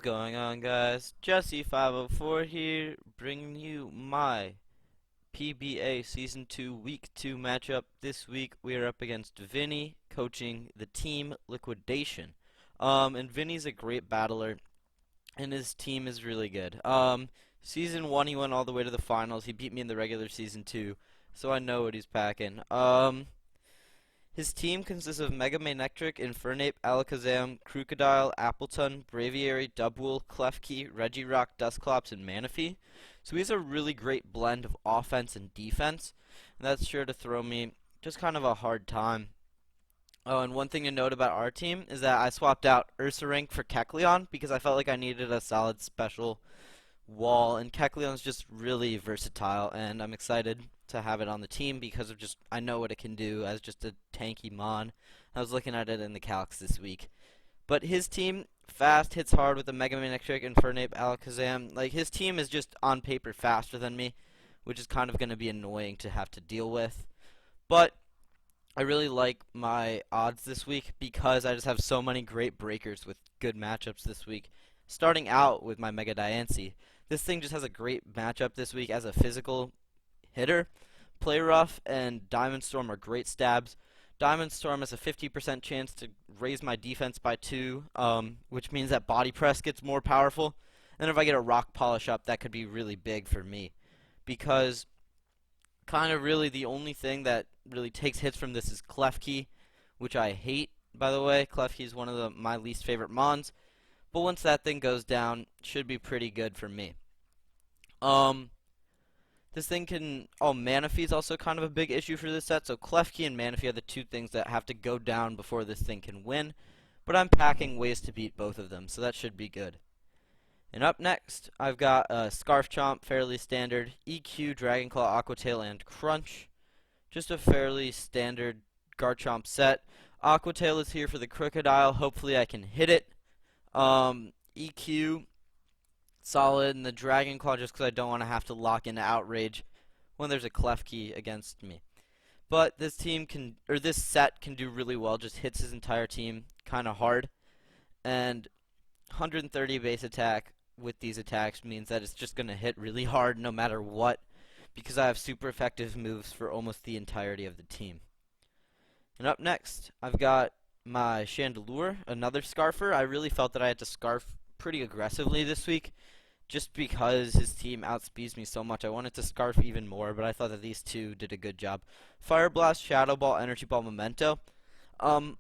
going on, guys? Jesse504 here, bringing you my PBA Season 2 Week 2 matchup. This week we are up against Vinny, coaching the team Liquidation. And Vinny's a great battler, and his team is really good. Season 1 he went all the way to the finals. He beat me in the regular Season 2, so I know what he's packing. His team consists of Mega Manectric, Infernape, Alakazam, Crocodile, Appleton, Braviary, Dubwool, Klefki, Regirock, Dusclops, and Manaphy. So he has a really great blend of offense and defense, and that's sure to throw me just kind of a hard time. Oh, and one thing to note about our team is that I swapped out Ursaring for Kecleon because I felt like I needed a solid special wall, and Kecleon's just really versatile, and I'm excited to have it on the team because of just I know what it can do as just a tanky mon. I was looking at it in the calcs this week. But his team fast, hits hard with the Mega Manectric, Infernape, Alakazam. Like, his team is just on paper faster than me, which is kind of going to be annoying to have to deal with. But I really like my odds this week because I just have so many great breakers with good matchups this week. Starting out with my Mega Diancie. This thing just has a great matchup this week as a physical hitter. Play Rough and Diamond Storm are great stabs. Diamond Storm has a 50% chance to raise my defense by 2, which means that Body Press gets more powerful. And if I get a Rock Polish up, that could be really big for me. Because kind of really the only thing that really takes hits from this is Klefki, which I hate, by the way. Klefki is one of my least favorite mons. But once that thing goes down, it should be pretty good for me. This thing can... Oh, Manaphy is also kind of a big issue for this set, so Klefki and Manaphy are the two things that have to go down before this thing can win. But I'm packing ways to beat both of them, so that should be good. And up next, I've got Scarf Chomp, fairly standard, EQ, Dragonclaw, Aqua Tail, and Crunch. Just a fairly standard Garchomp set. Aqua Tail is here for the Crocodile. Hopefully I can hit it. EQ, solid, and the Dragonclaw just because I don't want to have to lock into Outrage when there's a Klefki against me. But this team can, or this set can do really well. Just hits his entire team kind of hard, and 130 base attack with these attacks means that it's just going to hit really hard no matter what, because I have super effective moves for almost the entirety of the team. And up next, I've got my Chandelure, another Scarfer. I really felt that I had to Scarf pretty aggressively this week, just because his team outspeeds me so much. I wanted to Scarf even more, but I thought that these two did a good job. Fire Blast, Shadow Ball, Energy Ball, Memento.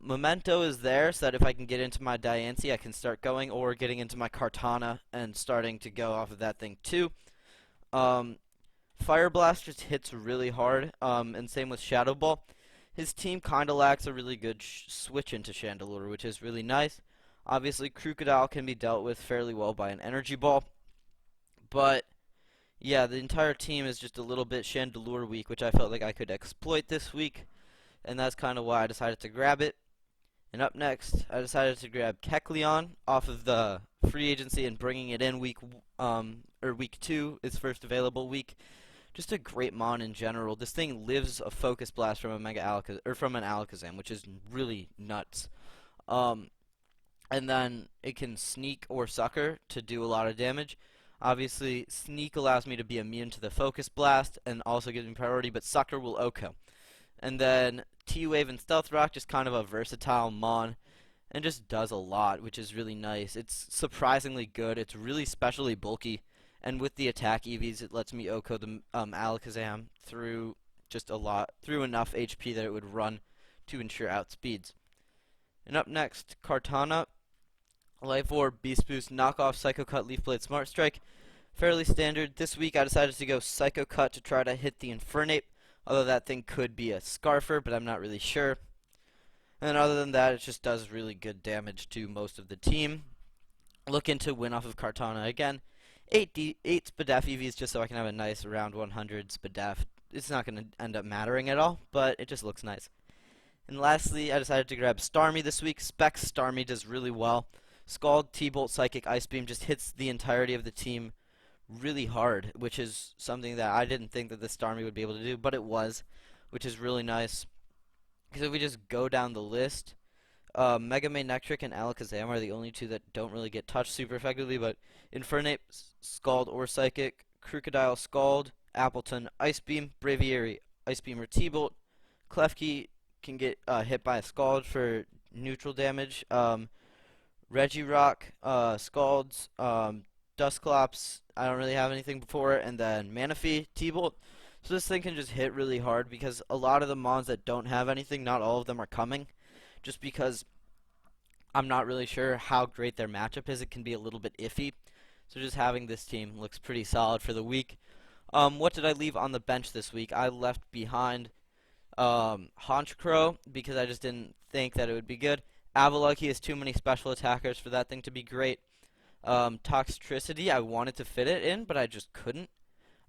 Memento is there so that if I can get into my Diancie, I can start going, or getting into my Kartana and starting to go off of that thing too. Fire Blast just hits really hard, and same with Shadow Ball. His team kind of lacks a really good switch into Chandelure, which is really nice. Obviously, Crocodile can be dealt with fairly well by an Energy Ball. But, yeah, the entire team is just a little bit Chandelure weak, which I felt like I could exploit this week. And that's kind of why I decided to grab it. And up next, I decided to grab Kecleon off of the free agency and bringing it in week 2, its first available week. Just a great mon in general. This thing lives a Focus Blast from a from an Alakazam, which is really nuts. And then it can Sneak or Sucker to do a lot of damage. Obviously, Sneak allows me to be immune to the Focus Blast and also gives me priority, but Sucker will OHKO. And then T-Wave and Stealth Rock, just kind of a versatile mon, and just does a lot, which is really nice. It's surprisingly good. It's really specially bulky, and with the attack EVs, it lets me OHKO the Alakazam through enough HP that it would run to ensure outspeeds. And up next, Kartana, Life Orb, Beast Boost, Knockoff, Psycho Cut, Leaf Blade, Smart Strike. Fairly standard. This week I decided to go Psycho Cut to try to hit the Infernape, although that thing could be a Scarfer, but I'm not really sure. And other than that, it just does really good damage to most of the team. Looking to win off of Kartana again. 8 Spadef EVs just so I can have a nice round 100 Spadef. It's not going to end up mattering at all, but it just looks nice. And lastly, I decided to grab Starmie this week. Specs Starmie does really well. Scald, T-Bolt, Psychic, Ice Beam just hits the entirety of the team really hard, which is something that I didn't think that the Starmie would be able to do, but it was, which is really nice. Because if we just go down the list, Mega Nectric and Alakazam are the only two that don't really get touched super effectively, but Infernape, Scald or Psychic, Crocodile, Scald, Appleton, Ice Beam, Braviary, Ice Beam or T-Bolt. Klefki can get hit by a Scald for neutral damage. Regirock, Scalds, Dusclops, I don't really have anything before, and then Manaphy, T-Bolt. So this thing can just hit really hard because a lot of the mons that don't have anything, not all of them are coming. Just because I'm not really sure how great their matchup is, it can be a little bit iffy. So just having this team looks pretty solid for the week. What did I leave on the bench this week? I left behind Honchcrow because I just didn't think that it would be good. Avaluggy has too many special attackers for that thing to be great. Toxtricity, I wanted to fit it in, but I just couldn't.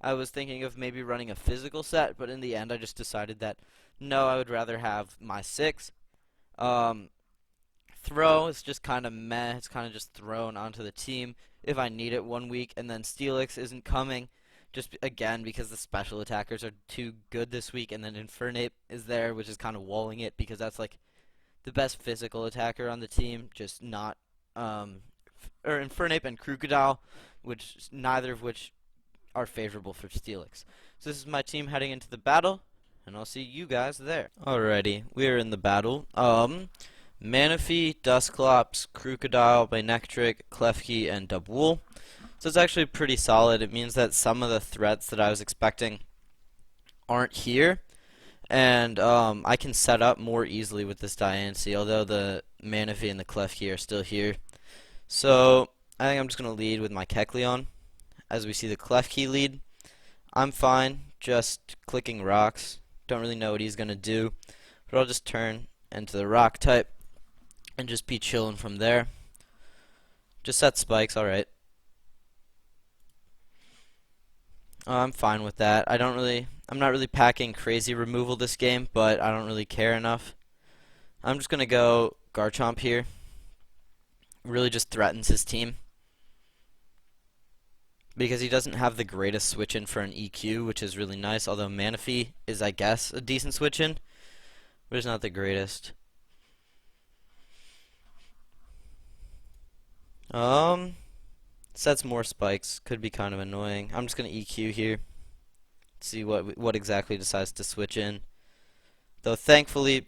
I was thinking of maybe running a physical set, but in the end I just decided that no, I would rather have my 6. Throw is just kind of meh. It's kind of just thrown onto the team if I need it 1 week, and then Steelix isn't coming just again because the special attackers are too good this week, and then Infernape is there, which is kind of walling it because that's like the best physical attacker on the team, just not or Infernape and Crocodile, which neither of which are favorable for Steelix. So this is my team heading into the battle, and I'll see you guys there. Alrighty, we're in the battle. Manaphy, Dusclops, Crocodile, Manectric, Klefki, and Dubwool. So it's actually pretty solid. It means that some of the threats that I was expecting aren't here, and I can set up more easily with this Diancie, although the Manaphy and the Klefki are still here. So I think I'm just going to lead with my Kecleon. As we see the Klefki lead, I'm fine just clicking rocks. Don't really know what he's going to do, but I'll just turn into the rock type and just be chilling from there. Just set spikes, alright. I'm fine with that. I'm not really packing crazy removal this game, but I don't really care enough. I'm just gonna go Garchomp here. Really just threatens his team, because he doesn't have the greatest switch in for an EQ, which is really nice, although Manaphy is, I guess, a decent switch in, but it's not the greatest. Sets more spikes, could be kind of annoying. I'm just gonna EQ here. See what exactly decides to switch in. Though thankfully,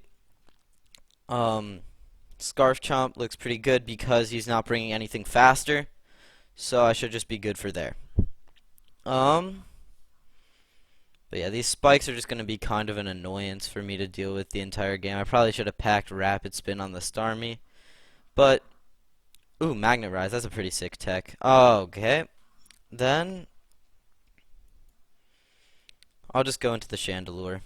Scarf Chomp looks pretty good because he's not bringing anything faster, so I should just be good for there. But yeah, these spikes are just gonna be kind of an annoyance for me to deal with the entire game. I probably should have packed Rapid Spin on the Starmie, but ooh, Magnet Rise, that's a pretty sick tech. Okay, then I'll just go into the Chandelure.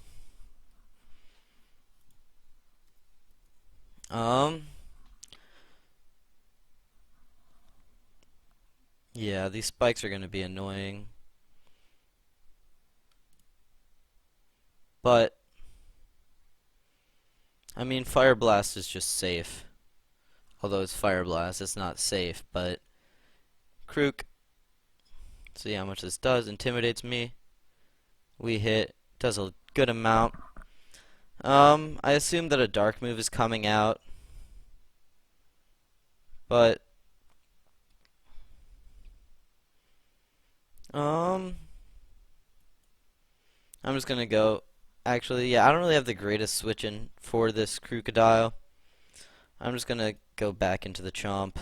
Yeah, these spikes are going to be annoying. But, I mean, Fire Blast is just safe. Although it's Fire Blast, it's not safe, but Krook, see how much this does, intimidates me. We hit, does a good amount. I assume that a dark move is coming out, but I'm just gonna go. Actually, yeah, I don't really have the greatest switch in for this Crocodile. I'm just gonna go back into the Chomp.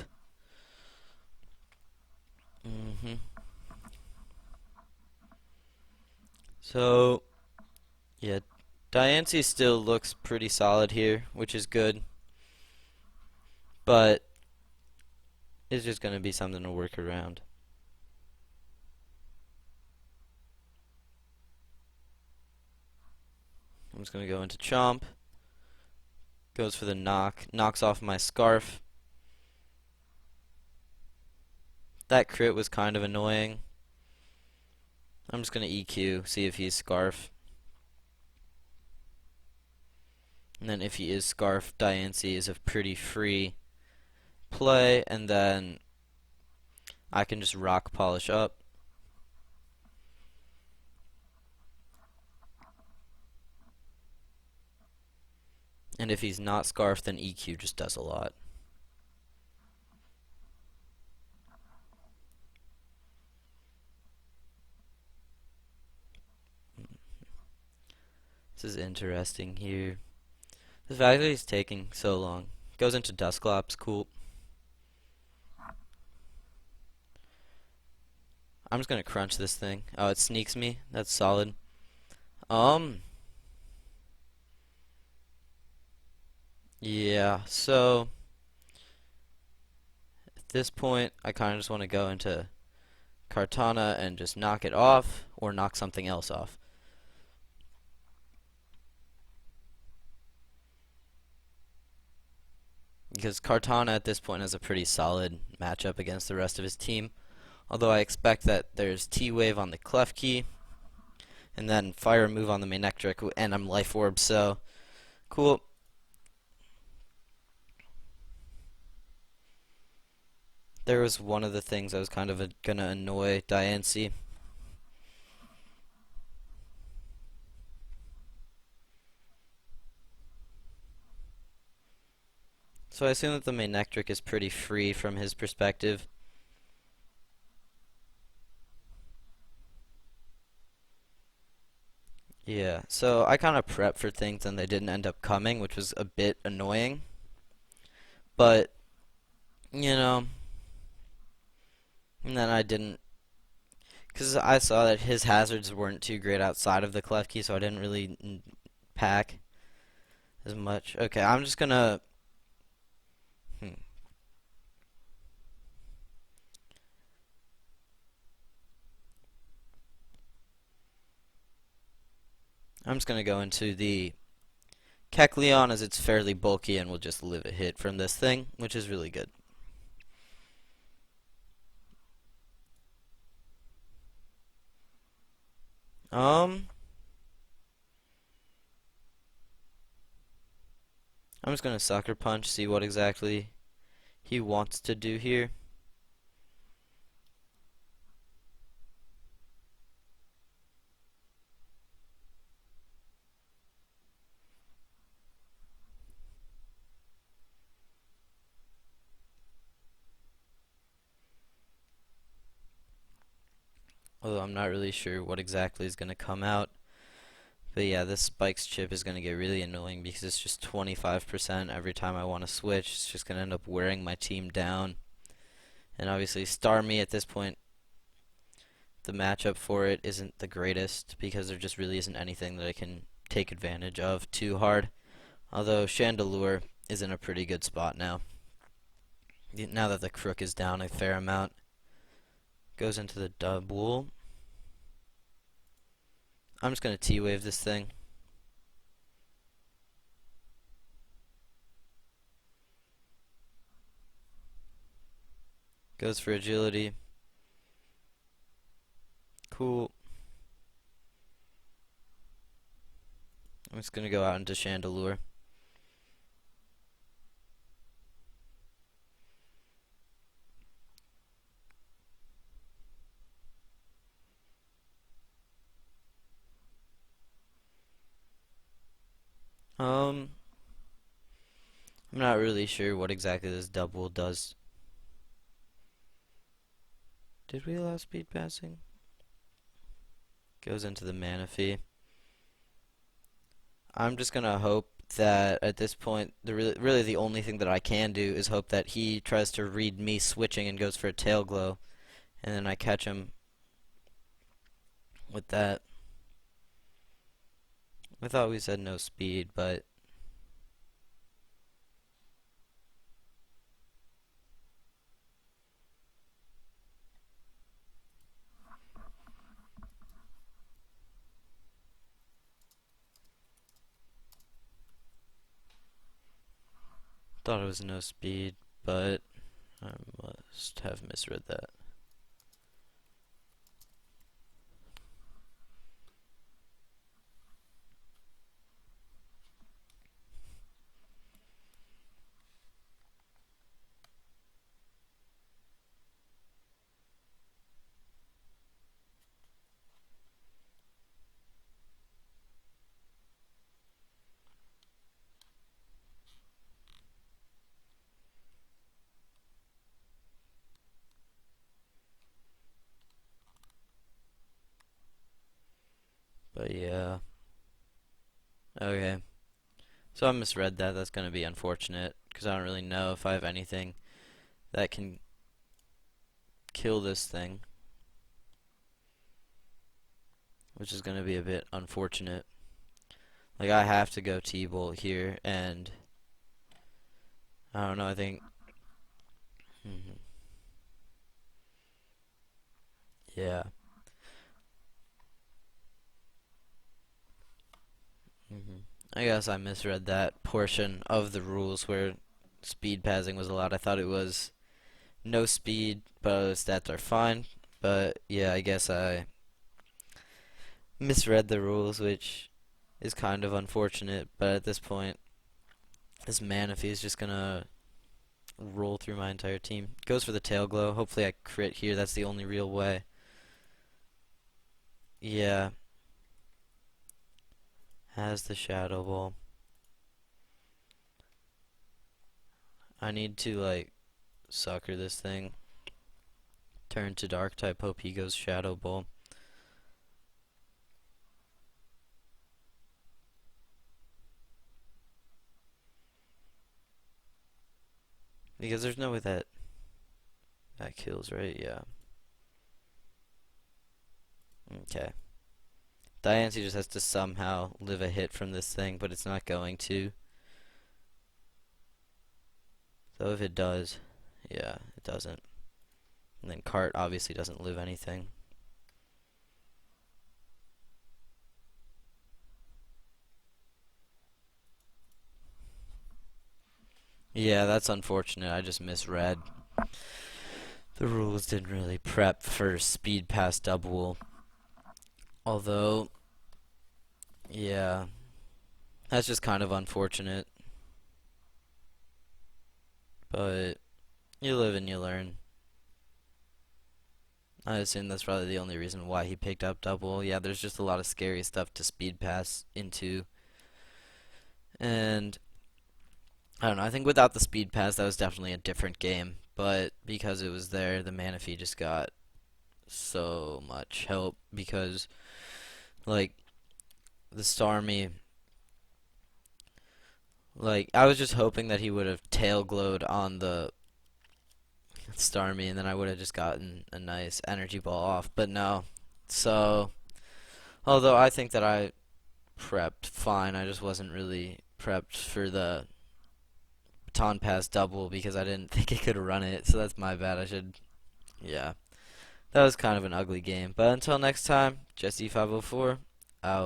So, yeah, Diancie still looks pretty solid here, which is good. But it's just gonna be something to work around. I'm just gonna go into Chomp. Goes for the knock. Knocks off my Scarf. That crit was kind of annoying. I'm just gonna EQ, see if he's Scarf. And then if he is Scarf, Diancie is a pretty free play, and then I can just Rock Polish up. And if he's not Scarf, then EQ just does a lot. This is interesting here. The fact that he's taking so long. Goes into Dusclops, cool. I'm just gonna crunch this thing. Oh, it sneaks me. That's solid. Yeah, so at this point, I kind of just want to go into Kartana and just knock it off, or knock something else off. Because Kartana at this point has a pretty solid matchup against the rest of his team. Although I expect that there's T-Wave on the Clef Key, and then Fire Move on the Manectric, and I'm Life Orb, so cool. There was one of the things I was kind of gonna annoy Diancie. So I assume that the Manectric is pretty free from his perspective. Yeah, so I kind of prepped for things and they didn't end up coming, which was a bit annoying. But, you know, and then I didn't, because I saw that his hazards weren't too great outside of the Clef Key, so I didn't really pack as much. Okay, I'm just gonna, hmm. I'm just gonna go into the Kecleon as it's fairly bulky and will just live a hit from this thing, which is really good. I'm just gonna Sucker Punch, see what exactly he wants to do here. Although I'm not really sure what exactly is gonna come out. But yeah, this Spikes chip is going to get really annoying because it's just 25% every time I want to switch. It's just going to end up wearing my team down. And obviously Starmie at this point, the matchup for it isn't the greatest because there just really isn't anything that I can take advantage of too hard. Although Chandelure is in a pretty good spot now. Now that the Crook is down a fair amount. Goes into the double. I'm just going to T-Wave this thing. Goes for agility. Cool. I'm just going to go out into Chandelure. I'm not really sure what exactly this double does. Did we allow speed passing? Goes into the Manaphy. I'm just gonna hope that at this point, really the only thing that I can do is hope that he tries to read me switching and goes for a Tail Glow, and then I catch him with that. I thought we said no speed, but thought it was no speed, but I must have misread that. Okay. So I misread that. That's going to be unfortunate because I don't really know if I have anything that can kill this thing, which is going to be a bit unfortunate. Like, I have to go T-bolt here, and I don't know, I think. Mhm. Yeah. hmm I guess I misread that portion of the rules where speed passing was allowed. I thought it was no speed, but other stats are fine. But yeah, I guess I misread the rules, which is kind of unfortunate. But at this point, this Manaphy is just gonna roll through my entire team. Goes for the tail glow. Hopefully I crit here. That's the only real way. Yeah, has the shadow ball. I need to like sucker this thing. Turn to dark type. Hope he goes shadow ball. Because there's no way that kills, right? Yeah. Okay. Diancie just has to somehow live a hit from this thing, but it's not going to. So if it does, yeah, it doesn't. And then Cart obviously doesn't live anything. Yeah, that's unfortunate. I just misread. The rules didn't really prep for speed pass double. Although, yeah, that's just kind of unfortunate. But you live and you learn. I assume that's probably the only reason why he picked up double. Yeah, there's just a lot of scary stuff to speed pass into. And I don't know, I think without the speed pass that was definitely a different game. But because it was there, the Manaphy just got so much help because like the Starmie, like I was just hoping that he would have tail glowed on the Starmie and then I would have just gotten a nice energy ball off, but no. So although I think that I prepped fine, I just wasn't really prepped for the baton pass double because I didn't think I could run it, so that's my bad. I should, yeah. That was kind of an ugly game. But until next time, Jesse504, out.